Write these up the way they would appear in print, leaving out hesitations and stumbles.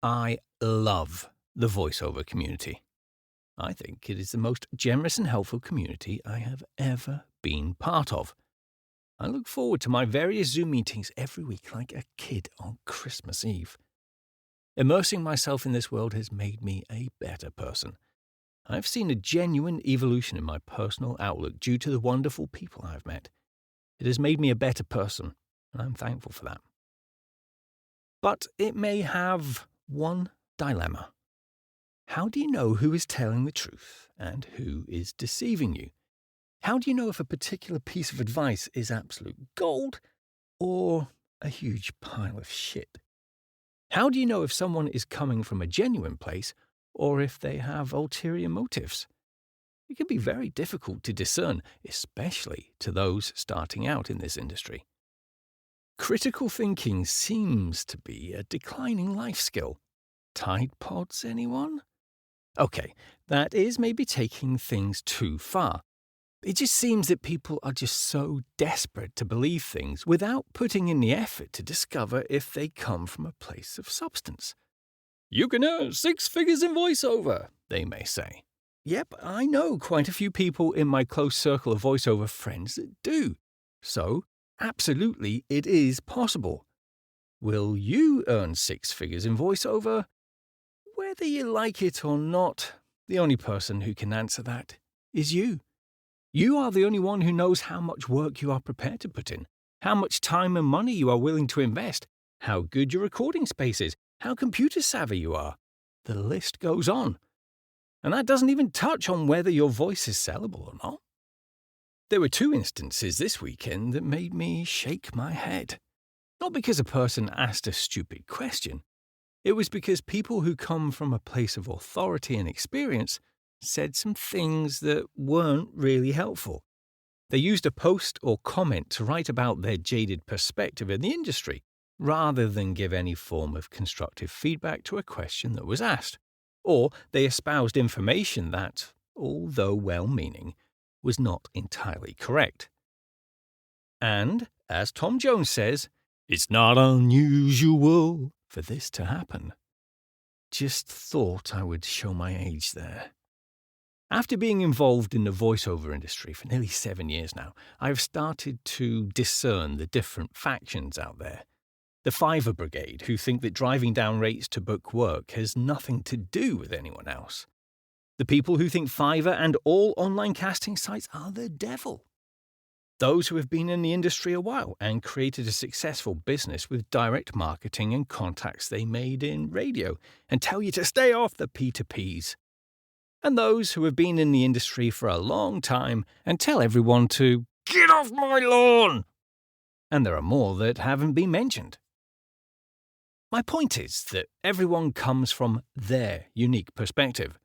I love the voiceover community. I think it is the most generous and helpful community I have ever been part of. I look forward to my various Zoom meetings every week like a kid on Christmas Eve. Immersing myself in this world has made me a better person. I've seen a genuine evolution in my personal outlook due to the wonderful people I've met. It has made me a better person, and I'm thankful for that. But it may have one dilemma. How do you know who is telling the truth and who is deceiving you? How do you know if a particular piece of advice is absolute gold or a huge pile of shit? How do you know if someone is coming from a genuine place or if they have ulterior motives? It can be very difficult to discern, especially to those starting out in this industry. Critical thinking seems to be a declining life skill. Tide Pods, anyone? Okay, that is maybe taking things too far. It just seems that people are just so desperate to believe things without putting in the effort to discover if they come from a place of substance. You can earn 6 figures in voiceover, they may say. Yep, I know quite a few people in my close circle of voiceover friends that do. So, absolutely, it is possible. Will you earn 6 figures in voiceover? Whether you like it or not, the only person who can answer that is you. You are the only one who knows how much work you are prepared to put in, how much time and money you are willing to invest, how good your recording space is, how computer savvy you are. The list goes on. And that doesn't even touch on whether your voice is sellable or not. There were 2 instances this weekend that made me shake my head. Not because a person asked a stupid question. It was because people who come from a place of authority and experience said some things that weren't really helpful. They used a post or comment to write about their jaded perspective in the industry, rather than give any form of constructive feedback to a question that was asked. Or they espoused information that, although well-meaning, was not entirely correct. And, as Tom Jones says, it's not unusual for this to happen. Just thought I would show my age there. After being involved in the voiceover industry for nearly 7 years now, I've started to discern the different factions out there. The Fiverr Brigade, who think that driving down rates to book work has nothing to do with anyone else. The people who think Fiverr and all online casting sites are the devil. Those who have been in the industry a while and created a successful business with direct marketing and contacts they made in radio and tell you to stay off the P2Ps. And those who have been in the industry for a long time and tell everyone to get off my lawn. And there are more that haven't been mentioned. My point is that everyone comes from their unique perspective.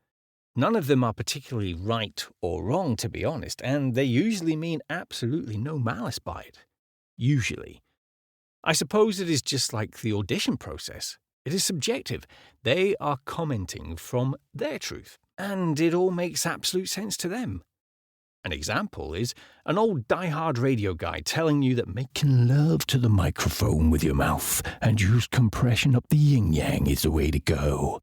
None of them are particularly right or wrong, to be honest, and they usually mean absolutely no malice by it. Usually. I suppose it is just like the audition process. It is subjective. They are commenting from their truth, and it all makes absolute sense to them. An example is an old die-hard radio guy telling you that making love to the microphone with your mouth and use compression up the yin-yang is the way to go.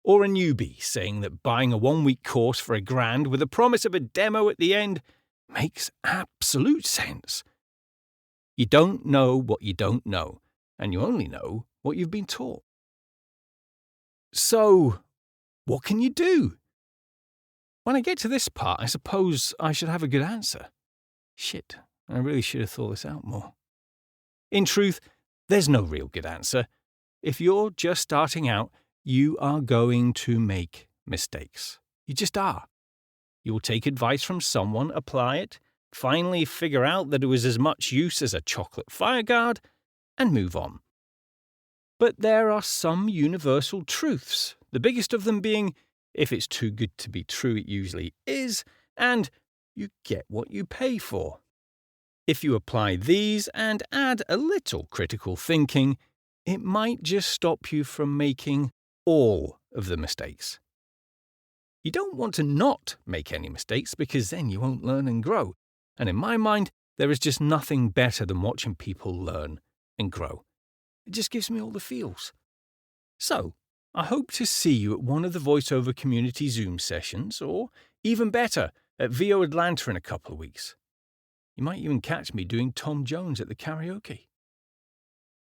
Or a newbie saying that buying a 1-week course for $1,000 with a promise of a demo at the end makes absolute sense. You don't know what you don't know, and you only know what you've been taught. So, what can you do? When I get to this part, I suppose I should have a good answer. Shit, I really should have thought this out more. In truth, there's no real good answer. If you're just starting out, you are going to make mistakes. You just are. You will take advice from someone, apply it, finally figure out that it was as much use as a chocolate fireguard, and move on. But there are some universal truths, the biggest of them being, if it's too good to be true, it usually is, and you get what you pay for. If you apply these and add a little critical thinking, it might just stop you from making all of the mistakes. You don't want to not make any mistakes because then you won't learn and grow. And in my mind, there is just nothing better than watching people learn and grow. It just gives me all the feels. So, I hope to see you at one of the voiceover community Zoom sessions, or even better, at VO Atlanta in a couple of weeks. You might even catch me doing Tom Jones at the karaoke.